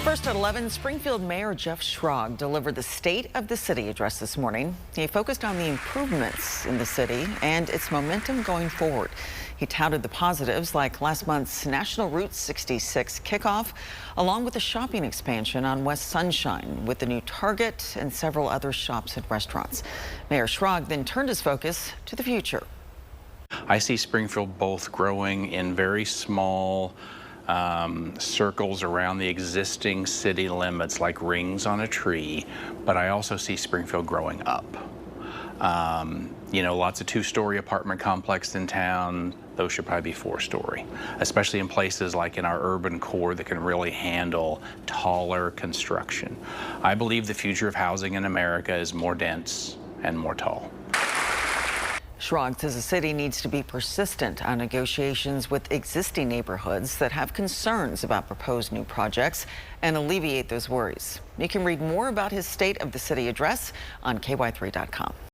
First at 11, Springfield Mayor Jeff Schrag delivered the State of the City address this morning. He focused on the improvements in the city and its momentum going forward. He touted the positives like last month's National Route 66 kickoff, along with the shopping expansion on West Sunshine with the new Target and several other shops and restaurants. Mayor Schrag then turned his focus to the future. I see Springfield both growing in very small circles around the existing city limits like rings on a tree, but I also see Springfield growing up. Lots of two-story apartment complexes in town. Those should probably be four-story, especially in places like in our urban core that can really handle taller construction. I believe the future of housing in America is more dense and more tall. Schrag says the city needs to be persistent on negotiations with existing neighborhoods that have concerns about proposed new projects and alleviate those worries. You can read more about his State of the City address on ky3.com.